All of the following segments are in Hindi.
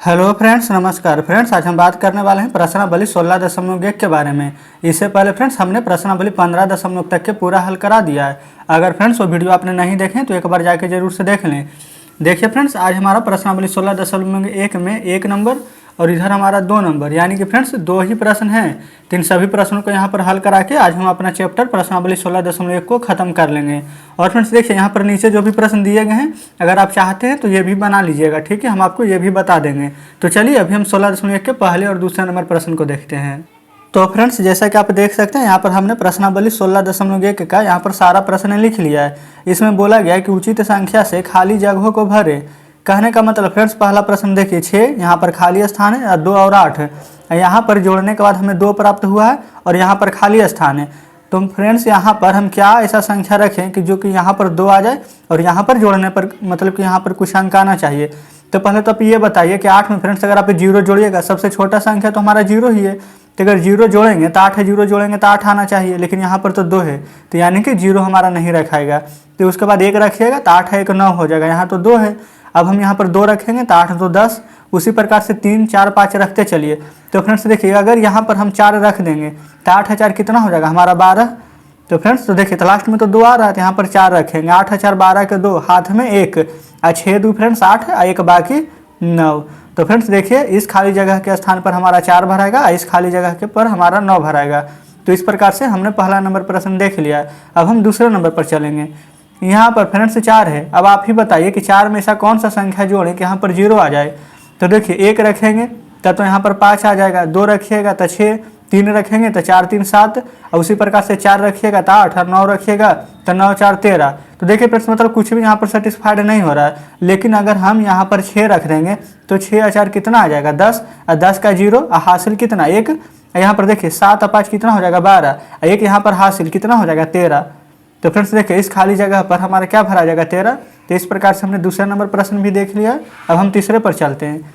हेलो फ्रेंड्स, नमस्कार फ्रेंड्स। आज हम बात करने वाले हैं प्रश्नावली 16.1 के बारे में। इससे पहले फ्रेंड्स हमने प्रश्नावली 15 तक के पूरा हल करा दिया है। अगर फ्रेंड्स वो वीडियो आपने नहीं देखे तो एक बार जाके जरूर से देख लें। देखिए फ्रेंड्स, आज हमारा प्रश्नावली 16.1 में 1 नंबर और इधर हमारा 2 नंबर, यानी कि फ्रेंड्स 2 ही प्रश्न हैं। तो इन सभी प्रश्नों को यहाँ पर हल करा के आज हम अपना चैप्टर प्रश्नावली 16.1 को खत्म कर लेंगे। और फ्रेंड्स देखिए, यहाँ पर नीचे जो भी प्रश्न दिए गए हैं, अगर आप चाहते हैं तो ये भी बना लीजिएगा, ठीक है। हम आपको ये भी बता देंगे। तो चलिए अभी हम 16.1 के पहले और दूसरे नंबर प्रश्न को देखते हैं। तो फ्रेंड्स जैसा कि आप देख सकते हैं, यहाँ पर हमने प्रश्नावली 16.1 का यहाँ पर सारा प्रश्न लिख लिया है। इसमें बोला गया है कि उचित संख्या से खाली जगहों को भरे। कहने का मतलब फ्रेंड्स, पहला प्रश्न देखिए 6, यहाँ पर खाली स्थान है, और 2 और 8 है। यहाँ पर जोड़ने के बाद हमें 2 प्राप्त हुआ है और यहाँ पर खाली स्थान है। तो फ्रेंड्स यहाँ पर हम क्या ऐसा संख्या रखें कि जो कि यहाँ पर 2 आ जाए और यहाँ पर जोड़ने पर मतलब कि यहाँ पर कुछ अंक आना चाहिए। तो पहले तो आप ये बताइए कि 8 में फ्रेंड्स अगर आप 0 जोड़िएगा, सबसे छोटा संख्या तो हमारा 0 ही है। तो अगर 0 जोड़ेंगे तो 8 है, 0 जोड़ेंगे तो 8 आना चाहिए, लेकिन यहाँ पर तो 2 है, तो यानी कि 0 हमारा नहीं रखाएगा। तो उसके बाद 1 रखिएगा तो 8 है 1 9 हो जाएगा। यहाँ तो 2 है, अब हम यहाँ पर 2 रखेंगे तो 8 2 10। उसी प्रकार से 3 4 5 रखते चलिए। तो फ्रेंड्स देखिए, अगर यहाँ पर हम 4 रख देंगे तो 8 4 कितना हो जाएगा हमारा 12। तो फ्रेंड्स तो देखिए, तो लास्ट में तो 2 आ रहा है, तो यहाँ पर 4 रखेंगे। 8 4 12 के 2, हाथ में 1, 6 2 फ्रेंड्स 8 है, 1 बाकी 9। तो फ्रेंड्स देखिए, इस खाली जगह के स्थान पर हमारा 4 भराएगा, इस खाली जगह के पर हमारा 9 भराएगा। तो इस प्रकार से हमने पहला नंबर प्रश्न देख लिया। अब हम दूसरे नंबर पर चलेंगे। यहाँ पर फ्रेंड्स 4 है। अब आप ही बताइए कि 4 में ऐसा कौन सा संख्या जोड़ें कि यहाँ पर 0 आ जाए। तो देखिए, 1 रखेंगे तब तो यहाँ पर 5 आ जाएगा, 2 रखिएगा तो 6, 3 रखेंगे तो 4 3 7, और उसी प्रकार से 4 रखिएगा तो 8, और 9 रखिएगा तो 9 4 13। तो देखिए फ्रेंड्स, मतलब कुछ भी यहाँ पर सेटिस्फाइड नहीं हो रहा है। लेकिन अगर हम यहाँ पर 6 रख देंगे तो 6 और 4 कितना आ जाएगा 10, और 10 का 0 हासिल कितना 1। यहाँ पर देखिए 7 और 5 कितना हो जाएगा 12, और 1 यहाँ पर हासिल कितना हो जाएगा 13। तो फ्रेंड्स देखिए, इस खाली जगह पर हमारा क्या भरा जाएगा 13। तो इस प्रकार से हमने दूसरा नंबर प्रश्न भी देख लिया। अब हम तीसरे पर चलते हैं।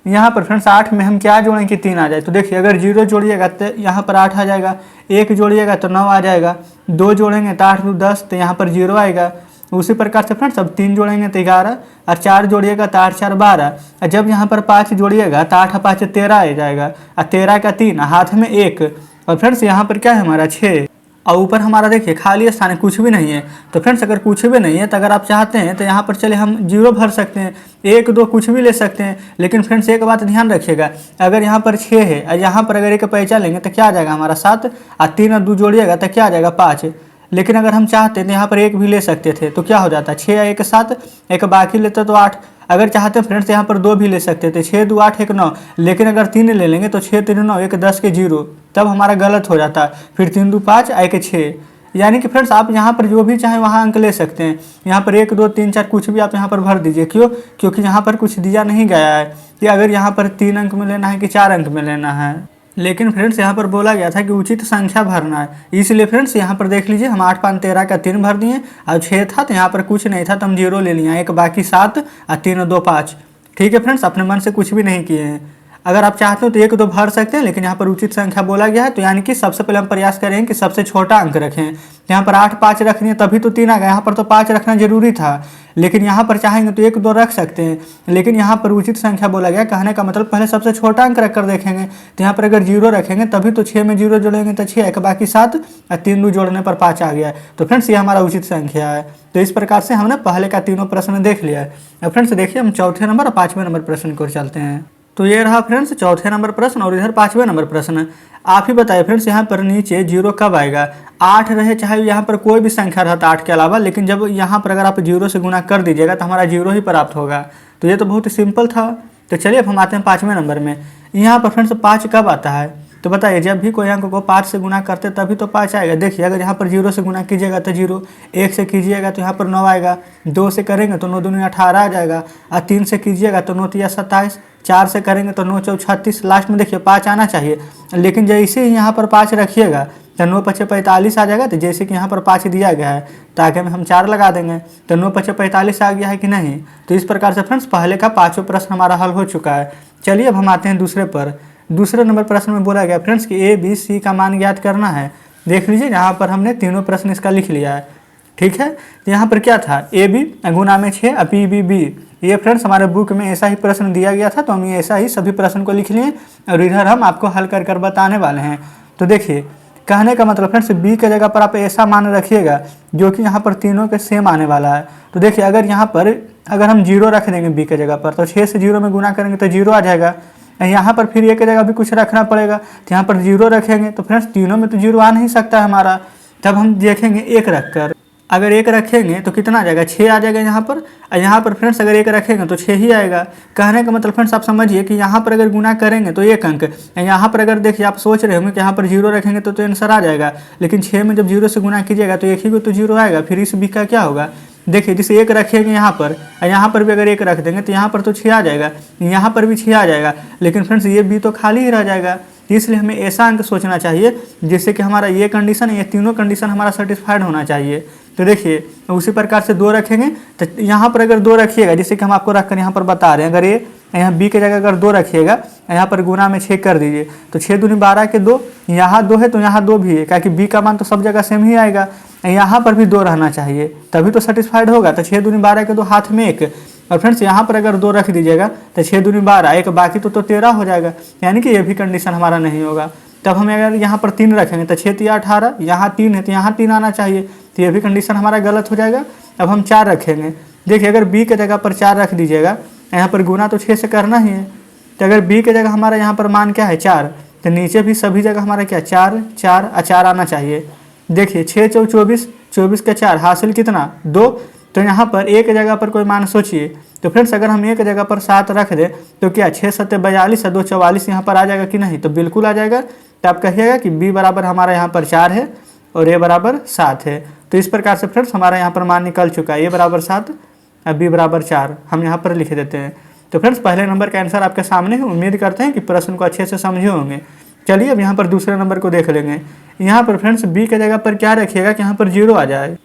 यहाँ पर फ्रेंड्स 8 में हम क्या जोड़ें कि 3 आ जाए। तो देखिए, अगर 0 जोड़िएगा तो यहाँ पर 8 आ जाएगा, 1 जोड़िएगा तो 9 आ जाएगा, 2 जोड़ेंगे तो 8 2 10, तो यहाँ पर 0 आएगा। उसी प्रकार से फ्रेंड्स अब 3 जोड़ेंगे तो 11, और 4 जोड़िएगा तो 8 4 12, और जब यहाँ पर 5 जोड़िएगा तो 8 5 13 आ जाएगा, और 13 का 3, हाथ में 1। और फ्रेंड्स यहाँ पर क्या है हमारा 6, और ऊपर हमारा देखिए खाली स्थान है, कुछ भी नहीं है। तो फ्रेंड्स अगर कुछ भी नहीं है तो अगर आप चाहते हैं तो यहाँ पर चले हम 0 भर सकते हैं, 1 2 कुछ भी ले सकते हैं। लेकिन फ्रेंड्स एक बात ध्यान रखिएगा, अगर यहाँ पर 6 है और यहाँ पर अगर 1 पैसा लेंगे तो क्या आ जाएगा हमारा 7, और 3 और 2 जोड़िएगा तो क्या आ जाएगा 5। लेकिन अगर हम चाहते हैं तो यहाँ पर 1 भी ले सकते थे, तो क्या हो जाता है 6 1 7, 1 बाकी लेते तो 8। अगर चाहते हैं फ्रेंड्स यहाँ पर 2 भी ले सकते थे, 6 2 8 1 9। लेकिन अगर 3 ले लेंगे तो 6 3 9 1 10 के 0, तब हमारा गलत हो जाता है। फिर 3 2 5 1 6। यानी कि फ्रेंड्स आप यहाँ पर जो भी चाहें वहाँ अंक ले सकते हैं। यहाँ पर 1 2 3 4 कुछ भी आप यहाँ पर भर दीजिए। क्यों? क्योंकि यहाँ पर कुछ दिया नहीं गया है कि अगर यहाँ पर 3 अंक में लेना है कि 4 अंक में लेना है। लेकिन फ्रेंड्स यहाँ पर बोला गया था कि उचित संख्या भरना है, इसलिए फ्रेंड्स यहाँ पर देख लीजिए, हम 8 5 13 का 3 भर दिए, और 6 था तो यहाँ पर कुछ नहीं था तो हम 0 ले लिए, 1 बाकी 7, और 3 2 5। ठीक है फ्रेंड्स, अपने मन से कुछ भी नहीं किए हैं। अगर आप चाहते हो तो 1 2 भर सकते हैं, लेकिन यहाँ पर उचित संख्या बोला गया है, तो यानी कि सबसे पहले हम प्रयास करेंगे कि सबसे छोटा अंक रखें। यहाँ पर 8 5 रखनी है तभी तो 3 आ गया, यहाँ पर तो 5 रखना जरूरी था। लेकिन यहाँ पर चाहेंगे तो 1 2 रख सकते हैं, लेकिन यहाँ पर उचित संख्या बोला गया। कहने का मतलब पहले सबसे छोटा अंक रख कर देखेंगे। तो यहाँ पर अगर 0 रखेंगे तभी तो 6 में 0 जोड़ेंगे तो 6, 1 बाकी 7, और 3 2 जोड़ने पर 5 आ गया। तो फ्रेंड्स ये हमारा उचित संख्या है। तो इस प्रकार से हमने पहले का तीनों प्रश्न देख लिया है। अब फ्रेंड्स देखिए, हम चौथे नंबर और 5वें नंबर प्रश्न को चलते हैं। तो ये रहा फ्रेंड्स चौथे नंबर प्रश्न, और इधर 5वें नंबर प्रश्न। आप ही बताइए फ्रेंड्स, यहाँ पर नीचे 0 कब आएगा। 8 रहे चाहे यहाँ पर कोई भी संख्या रहता 8 के अलावा, लेकिन जब यहाँ पर अगर आप 0 से गुना कर दीजिएगा तो हमारा 0 ही प्राप्त होगा। तो ये तो बहुत ही सिंपल था। तो चलिए अब हम आते हैं 5वें नंबर में। यहाँ पर फ्रेंड्स 5 कब आता है। तो बताइए, जब भी कोई अंक को 5 से गुना करते तभी तो 5 आएगा। देखिए, अगर यहाँ पर 0 से गुना कीजिएगा तो 0, 1 से कीजिएगा तो यहाँ पर 9 आएगा, 2 से करेंगे तो 9 दूनी 18 आ जाएगा, और 3 से कीजिएगा तो 9 3 27, 4 से करेंगे तो 9 4 36, लास्ट में देखिए 5 आना चाहिए। लेकिन जैसे ही यहाँ पर 5 रखिएगा तो 9 5 45 आ जाएगा। तो जैसे कि यहाँ पर 5 दिया गया है तो आगे में हम 4 लगा देंगे, तो 9 5 45 आ गया है कि नहीं। तो इस प्रकार से फ्रेंड्स पहले का 5वां प्रश्न हमारा हल हो चुका है। चलिए अब हम आते हैं दूसरे पर। दूसरे नंबर प्रश्न में बोला गया फ्रेंड्स कि A B C का मान ज्ञात करना है। देख लीजिए, यहाँ पर हमने तीनों प्रश्न इसका लिख लिया है। ठीक है, तो यहाँ पर क्या था, AB गुना में 6 और PB ये फ्रेंड्स हमारे बुक में ऐसा ही प्रश्न दिया गया था, तो हम ये ऐसा ही सभी प्रश्न को लिख लिए और इधर हम आपको हल कर कर बताने वाले हैं। तो देखिए कहने का मतलब फ्रेंड्स बी के जगह पर आप ऐसा मान रखिएगा जो कि यहाँ पर तीनों के सेम आने वाला है। तो देखिए अगर यहाँ पर अगर हम 0 रख देंगे बी के जगह पर, तो 6 से 0 में गुना करेंगे तो 0 आ जाएगा। यहाँ पर फिर ए के जगह भी कुछ रखना पड़ेगा, तो यहाँ पर 0 रखेंगे तो फ्रेंड्स तीनों में तो 0 आ नहीं सकता है हमारा। तब हम देखेंगे 1 रख कर, अगर 1 रखेंगे तो कितना आ जाएगा, 6 आ जाएगा यहाँ पर। और यहाँ पर फ्रेंड्स अगर 1 रखेंगे तो 6 ही आएगा। कहने का मतलब फ्रेंड्स आप समझिए कि यहाँ पर अगर गुना करेंगे तो 1 अंक, यहाँ पर अगर देखिए आप सोच रहे होंगे कि यहाँ पर 0 रखेंगे तो आंसर आ जाएगा, लेकिन 6 में जब 0 से गुना कीजिएगा तो एक ही को तो 0 आएगा। फिर इस बी का क्या होगा, देखिए जिसे 1 रखेंगे यहाँ पर, यहाँ पर भी अगर 1 रख देंगे तो यहाँ पर तो 6 आ जाएगा, यहाँ पर भी 6 आ जाएगा, लेकिन फ्रेंड्स ये बी तो खाली ही रह जाएगा। इसलिए हमें ऐसा अंक सोचना चाहिए जिससे कि हमारा ये कंडीशन, ये तीनों कंडीशन हमारा सेटिस्फाइड होना चाहिए। तो देखिए उसी प्रकार से 2 रखेंगे, तो यहाँ पर अगर 2 रखिएगा, जैसे कि हम आपको रखकर यहाँ पर बता रहे हैं, अगर ये यहाँ बी के जगह अगर 2 रखिएगा, यहाँ पर गुना में 6 कर दीजिए, तो 6 दूनी 12 के 2, यहाँ 2 है तो यहाँ 2 भी है, क्योंकि बी का मान तो सब जगह सेम ही आएगा। यहाँ पर भी 2 रहना चाहिए तभी तो सेटिस्फाइड होगा। तो 6 दूनी 12 के 2, हाथ में 1, और फ्रेंड्स यहाँ पर अगर 2 रख दीजिएगा तो 6 दूनी 12, एक बाकी तो 13 हो जाएगा, यानी कि ये भी कंडीशन हमारा नहीं होगा। तब हम अगर यहाँ पर 3 रखेंगे तो 6 3 18, यहाँ 3 है तो यहाँ 3 आना चाहिए, तो ये भी कंडीशन हमारा गलत हो जाएगा। अब हम 4 रखेंगे, देखिए अगर बी के जगह पर 4 रख दीजिएगा, यहाँ पर गुना तो 6 से करना ही है, तो अगर बी के जगह हमारा यहाँ पर मान क्या है 4, तो नीचे भी सभी जगह हमारा क्या 4 4 4 आना चाहिए। देखिए 6 4 24, 24 का 4 हासिल कितना 2, तो यहाँ पर एक जगह पर कोई मान सोचिए। तो फ्रेंड्स अगर हम एक जगह पर 7 रख दें तो क्या 6 7 42 और 2 44 यहाँ पर आ जाएगा कि नहीं, तो बिल्कुल आ जाएगा। तो आप कहिएगा कि बी बराबर हमारा यहाँ पर 4 है और ए बराबर 7 है। तो इस प्रकार से फ्रेंड्स हमारा यहाँ पर मान निकल चुका है, ए बराबर 7 और बी बराबर 4 हम यहाँ पर लिख देते हैं। तो फ्रेंड्स पहले नंबर का आंसर आपके सामने है। उम्मीद करते हैं कि प्रश्न को अच्छे से समझे होंगे। चलिए अब यहाँ पर दूसरे नंबर को देख लेंगे। यहाँ पर फ्रेंड्स बी के जगह पर क्या रखिएगा कि यहाँ पर 0 आ जाए।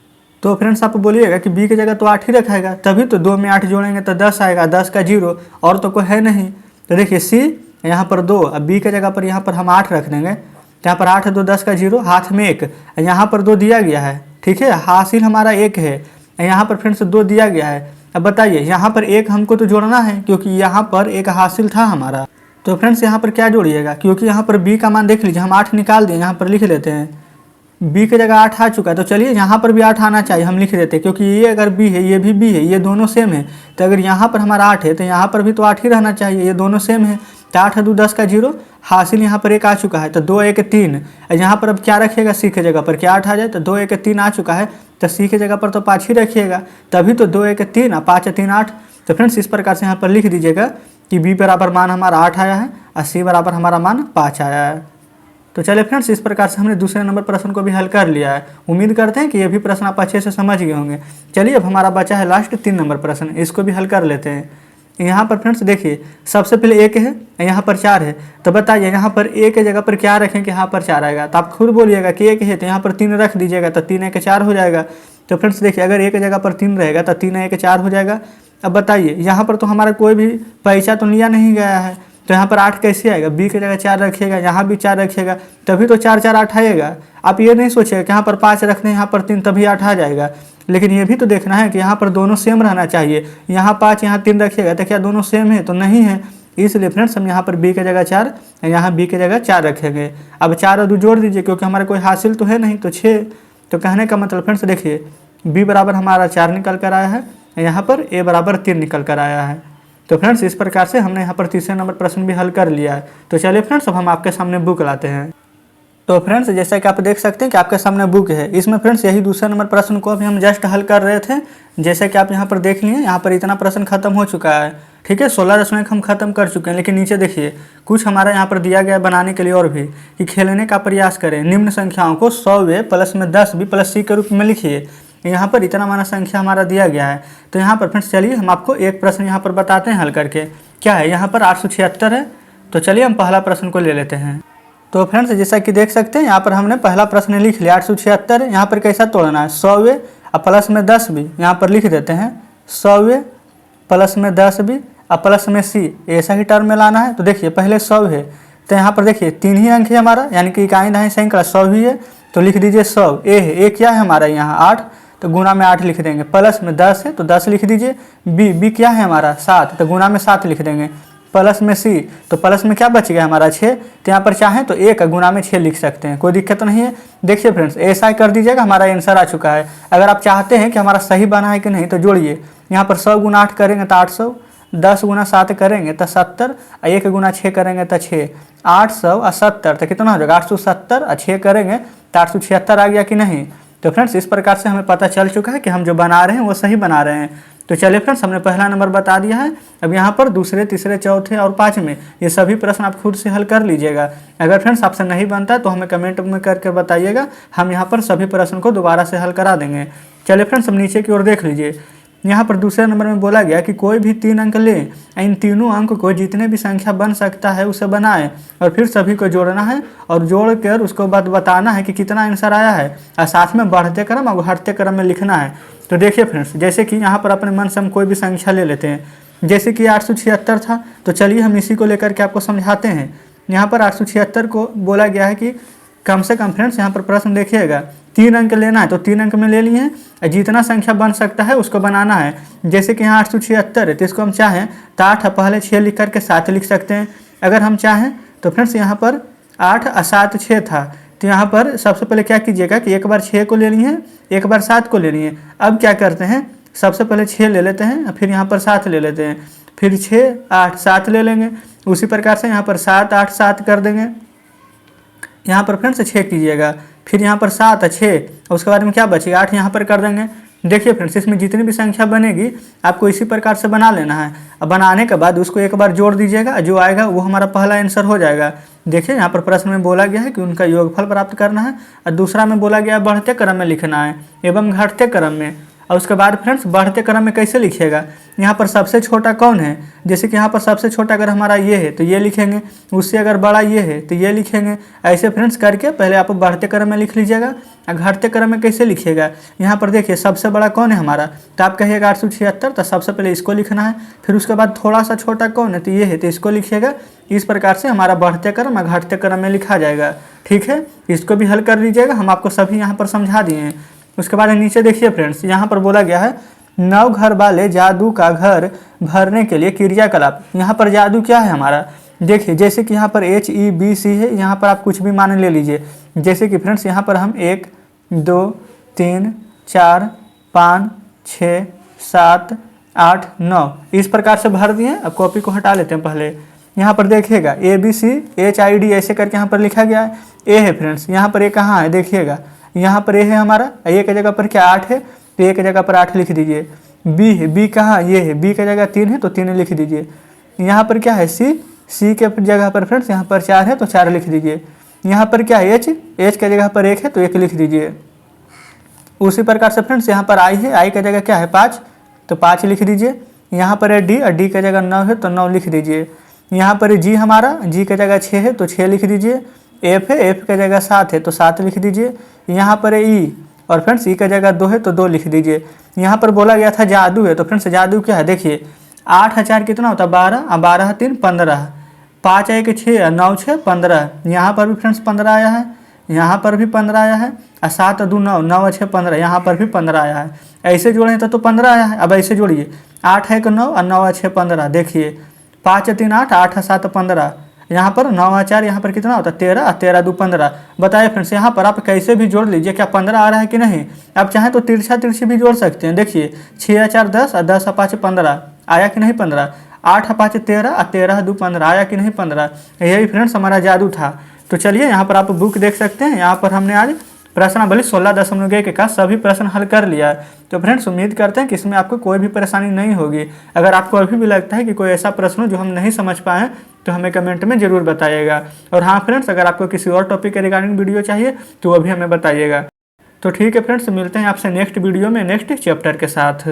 तो फ्रेंड्स आप बोलिएगा कि बी की जगह तो 8 ही रखाएगा, तभी तो 2 में 8 जोड़ेंगे तो 10 आएगा, 10 का 0 और तो कोई है नहीं। तो देखिए सी यहाँ पर 2, अब बी के जगह पर यहाँ पर हम 8 रख देंगे, तो यहाँ पर 8 है 2, 10 का 0, हाथ में 1, यहाँ पर 2 दिया गया है, ठीक है, हासिल हमारा 1 है, यहाँ पर फ्रेंड्स 2 दिया गया है। अब बताइए यहाँ पर 1 हमको तो जोड़ना है क्योंकि यहाँ पर 1 हासिल था हमारा। तो फ्रेंड्स यहाँ पर क्या जोड़िएगा, क्योंकि यहाँ पर बी का मान देख लीजिए, हम 8 निकाल दिए, यहाँ पर लिख लेते हैं बी की जगह 8 आ चुका है, तो चलिए यहाँ पर भी 8 आना चाहिए, हम लिख देते हैं, क्योंकि ये अगर बी है ये भी बी है, ये दोनों सेम है। तो अगर यहाँ पर हमारा 8 है तो यहाँ पर भी तो 8 ही रहना चाहिए, ये दोनों सेम है। तो 8 है 2, 10 का 0, हासिल यहाँ पर 1 आ चुका है, तो 2 1 3, यहाँ पर अब क्या रखिएगा सी के जगह पर, क्या 8 आ जाए, तो 2 1 3 आ चुका है, तो सी के जगह पर तो 5 ही रखिएगा, तभी तो 2 1 3 और 5 3 8। तो फ्रेंड्स इस प्रकार से यहाँ पर लिख दीजिएगा कि बी बराबर मान हमारा 8 आया है और सी बराबर हमारा मान 5 आया है। तो चलिए फ्रेंड्स इस प्रकार से हमने दूसरे नंबर प्रश्न को भी हल कर लिया है। उम्मीद करते हैं कि ये भी प्रश्न आप अच्छे से समझ गए होंगे। चलिए अब हमारा बचा है लास्ट 3 नंबर प्रश्न, इसको भी हल कर लेते हैं। यहाँ पर फ्रेंड्स देखिए सबसे पहले 1 है, यहाँ पर 4 है, तो बताइए यहाँ पर 1 की जगह पर क्या रखें कि यहाँ पर 4 आएगा। तो आप खुद बोलिएगा कि 1 है तो यहाँ पर 3 रख दीजिएगा, तो 3 1 4 हो जाएगा। तो फ्रेंड्स देखिए अगर 1 की जगह पर 3 रहेगा तो 3 1 4 हो जाएगा। अब बताइए यहाँ पर तो हमारा कोई भी पैसा तो लिया नहीं गया है, तो यहाँ पर 8 कैसे आएगा, बी की जगह 4 रखिएगा, यहाँ भी 4 रखिएगा, तभी तो 4 4 8 आएगा। आप ये नहीं सोचिएगा कि यहाँ पर 5 रखने यहाँ पर 3 तभी 8 आ जाएगा, लेकिन ये भी तो देखना है कि यहाँ पर दोनों सेम रहना चाहिए। यहाँ 5 यहाँ 3 रखिएगा तो क्या दोनों सेम है, तो नहीं है। इसलिए फ्रेंड्स हम यहाँ पर बी की जगह 4, यहाँ बी की जगह 4 रखेंगे। अब 4 और 2 जोड़ दीजिए, क्योंकि हमारा कोई हासिल तो है नहीं, तो 6। तो कहने का मतलब फ्रेंड्स देखिए बी बराबर हमारा 4 निकल कर आया है, यहाँ पर ए बराबर 3 निकल कर आया है। तो फ्रेंड्स इस प्रकार से हमने यहाँ पर तीसरे नंबर प्रश्न भी हल कर लिया है। तो चलिए फ्रेंड्स अब हम आपके सामने बुक लाते हैं। तो फ्रेंड्स जैसा कि आप देख सकते हैं कि आपके सामने बुक है, इसमें फ्रेंड्स यही दूसरे नंबर प्रश्न को अभी हम जस्ट हल कर रहे थे। जैसे कि आप यहाँ पर देख लिए, यहाँ पर इतना प्रश्न खत्म हो चुका है, ठीक है, 16 दशमलव हम खत्म कर चुके हैं। लेकिन नीचे देखिए कुछ हमारा यहाँ पर दिया गया बनाने के लिए और भी, कि खेलने का प्रयास करें, निम्न संख्याओं को 100 प्लस में 10 प्लस सी के रूप में लिखिए। यहाँ पर इतना माना संख्या हमारा दिया गया है। तो यहाँ पर फ्रेंड्स चलिए हम आपको एक प्रश्न यहाँ पर बताते हैं हल करके। क्या है, यहाँ पर 876 है। तो चलिए हम पहला प्रश्न को ले लेते हैं। तो फ्रेंड्स जैसा कि देख सकते हैं यहाँ पर हमने पहला प्रश्न लिख लिया 876। यहाँ पर कैसा तोड़ना है, 100 और प्लस में 10 भी, यहाँ पर लिख देते हैं 100 प्लस में 10 भी और प्लस में सी, ऐसा ही टर्म में लाना है। तो देखिए पहले 100 है, तो यहाँ पर देखिए 3 ही अंक है हमारा, यानी कि इकाई दहाई सैकड़ा 100 ही है, तो लिख दीजिए 100। ए है, ए क्या है हमारा यहाँ 8, तो गुना में 8 लिख देंगे। प्लस में 10 है तो 10 लिख दीजिए। बी क्या है हमारा 7, तो गुना में 7 लिख देंगे। प्लस में सी, तो प्लस में क्या बच गया हमारा 6, तो यहाँ पर चाहें तो 1 गुना में 6 लिख सकते हैं, कोई दिक्कत नहीं है। देखिए फ्रेंड्स ऐसा ही कर दीजिएगा, हमारा आंसर आ चुका है। अगर आप चाहते हैं कि हमारा सही बना है कि नहीं तो जोड़िए। यहाँ पर 100 गुना 8 करेंगे तो 800, 10 गुना 7 करेंगे तो 70, 1 गुना 6 करेंगे तो 6, 870, तो कितना हो जाएगा 870, और 6 करेंगे तो 876 आ गया कि नहीं। तो फ्रेंड्स इस प्रकार से हमें पता चल चुका है कि हम जो बना रहे हैं वो सही बना रहे हैं। तो चलिए फ्रेंड्स हमने पहला नंबर बता दिया है। अब यहाँ पर दूसरे, तीसरे, चौथे और पाँचवें ये सभी प्रश्न आप खुद से हल कर लीजिएगा। अगर फ्रेंड्स आपसे नहीं बनता तो हमें कमेंट में करके बताइएगा, हम यहाँ पर सभी प्रश्न को दोबारा से हल करा देंगे। चलिए फ्रेंड्स हम नीचे की ओर देख लीजिए। यहाँ पर दूसरे नंबर में बोला गया कि कोई भी 3 अंक लें, इन तीनों अंक को जितने भी संख्या बन सकता है उसे बनाएं और फिर सभी को जोड़ना है और जोड़कर उसको बाद बताना है कि कितना आंसर आया है, और साथ में बढ़ते क्रम और घटते क्रम में लिखना है। तो देखिए फ्रेंड्स, जैसे कि यहाँ पर अपने मन से हम कोई भी संख्या ले लेते हैं, जैसे कि 876 था, तो चलिए हम इसी को लेकर के आपको समझाते हैं। यहाँ पर 876 को बोला गया है कि कम से कम फ्रेंड्स यहाँ पर प्रश्न देखिएगा 3 अंक लेना है, तो 3 अंक में ले लिए हैं, जितना संख्या बन सकता है उसको बनाना है। जैसे कि यहाँ 876 है तो इसको हम चाहें तो 8 पहले 6 लिख करके 7 लिख सकते हैं। अगर हम चाहें तो फ्रेंड्स यहाँ पर 8 और 7 6 था, तो यहाँ पर सबसे पहले क्या कीजिएगा कि एक बार 6 को ले लिए हैं, एक बार 7 को ले लिए। अब क्या करते हैं, सबसे पहले 6 ले लेते हैं, फिर यहाँ पर 7 ले लेते हैं, फिर 6 8 7 ले लेंगे। उसी प्रकार से यहाँ पर 7 8 7 कर देंगे। यहाँ पर फ्रेंड्स 6 कीजिएगा, फिर यहाँ पर 7 6, उसके बाद में क्या बचेगा 8 यहाँ पर कर देंगे। देखिए फ्रेंड्स इसमें जितनी भी संख्या बनेगी आपको इसी प्रकार से बना लेना है। अब बनाने के बाद उसको एक बार जोड़ दीजिएगा, जो आएगा वो हमारा पहला आंसर हो जाएगा। देखिए यहाँ पर प्रश्न में बोला गया है कि उनका योगफल प्राप्त करना है, और दूसरा में बोला गया है बढ़ते क्रम में लिखना है एवं घटते क्रम में। और उसके बाद फ्रेंड्स बढ़ते क्रम में कैसे लिखिएगा, यहाँ पर सबसे छोटा कौन है, जैसे कि यहाँ पर सबसे छोटा अगर हमारा ये है तो ये लिखेंगे, उससे अगर बड़ा ये है तो ये लिखेंगे। ऐसे फ्रेंड्स करके पहले आप बढ़ते क्रम में लिख लीजिएगा। और घटते क्रम में कैसे लिखिएगा, यहाँ पर देखिए सबसे बड़ा कौन है हमारा, तो आप कहिएगा 876, तो सबसे पहले इसको लिखना है, फिर उसके बाद थोड़ा सा छोटा कौन है तो ये है, तो इसको लिखिएगा। इस प्रकार से हमारा बढ़ते क्रम और घटते क्रम में लिखा जाएगा। ठीक है, इसको भी हल कर लीजिएगा, हम आपको सभी यहाँ पर समझा दिए हैं। उसके बाद नीचे देखिए फ्रेंड्स, यहाँ पर बोला गया है 9 घर वाले जादू का घर भरने के लिए क्रियाकलाप। यहाँ पर जादू क्या है हमारा, देखिए जैसे कि यहाँ पर HEBC है, यहाँ पर आप कुछ भी मान ले लीजिए। जैसे कि फ्रेंड्स यहाँ पर हम 1 2 3 4 5 6 7 8 9 इस प्रकार से भर दिए। अब कॉपी को हटा लेते हैं पहले। यहाँ पर देखिएगा ABCHID ऐसे करके यहाँ पर लिखा गया है। ए है फ्रेंड्स, यहाँ पर ए कहाँ है देखिएगा, यहाँ पर ए है हमारा, ए की जगह पर क्या 8 है, तो ए की जगह पर 8 लिख दीजिए। बी है, बी कहाँ ये है, बी की जगह 3 है तो 3 लिख दीजिए। यहाँ पर क्या है सी के जगह पर फ्रेंड्स यहाँ पर 4 है तो 4 लिख दीजिए। यहाँ पर क्या है एच की जगह पर 1 है तो 1 लिख दीजिए। उसी प्रकार से फ्रेंड्स यहाँ पर आई है, आई की जगह क्या है 5 तो 5 लिख दीजिए। यहाँ पर है डी, और डी की जगह 9 है तो 9 लिख दीजिए। यहाँ पर जी हमारा, जी की जगह 6 है तो 6 लिख दीजिए। एफ है, एफ की जगह 7 है तो 7 लिख दीजिए। यहाँ पर है ई, और फ्रेंड्स ई की जगह 2 है तो 2 लिख दीजिए। यहाँ पर बोला गया था जादू है, तो फ्रेंड्स जादू क्या है देखिए 8 और 4 कितना होता है 12, और 12 और 3 15, 5 1 6 और 9 6 15। यहाँ पर भी फ्रेंड्स 15 आया है, यहाँ पर भी 15 आया है, और 7 और 2 9, 9 और 6 15, यहाँ पर भी 15 आया है। ऐसे जोड़ें तो 15 आया है। अब ऐसे जोड़िए 8 1 9 और 9 और 6 15। देखिए 5 3 8, 8 और 7 15, यहाँ पर 9 और 4 यहाँ पर कितना होता है 13, और 13 2 15। बताइए फ्रेंड्स यहाँ पर आप कैसे भी जोड़ लीजिए, क्या 15 आ रहा है कि नहीं। आप चाहें तो तिरछा तिरछी भी जोड़ सकते हैं। देखिए 6 और 4 10, और 10 और 5 15, आया कि नहीं 15। 8 और 5 13, और 13 2 15, आया कि नहीं 15। यही फ्रेंड्स हमारा जादू था। तो चलिए यहाँ पर आप बुक देख सकते हैं, यहाँ पर हमने आज प्रश्नावली 16.1 का सभी प्रश्न हल कर लिया है। तो फ्रेंड्स उम्मीद करते हैं कि इसमें आपको कोई भी परेशानी नहीं होगी। अगर आपको अभी भी लगता है कि कोई ऐसा प्रश्न जो हम नहीं समझ पाए तो हमें कमेंट में ज़रूर बताइएगा। और हाँ फ्रेंड्स, अगर आपको किसी और टॉपिक के रिगार्डिंग वीडियो चाहिए तो वो भी हमें बताइएगा। तो ठीक है फ्रेंड्स, मिलते हैं आपसे नेक्स्ट वीडियो में नेक्स्ट चैप्टर के साथ।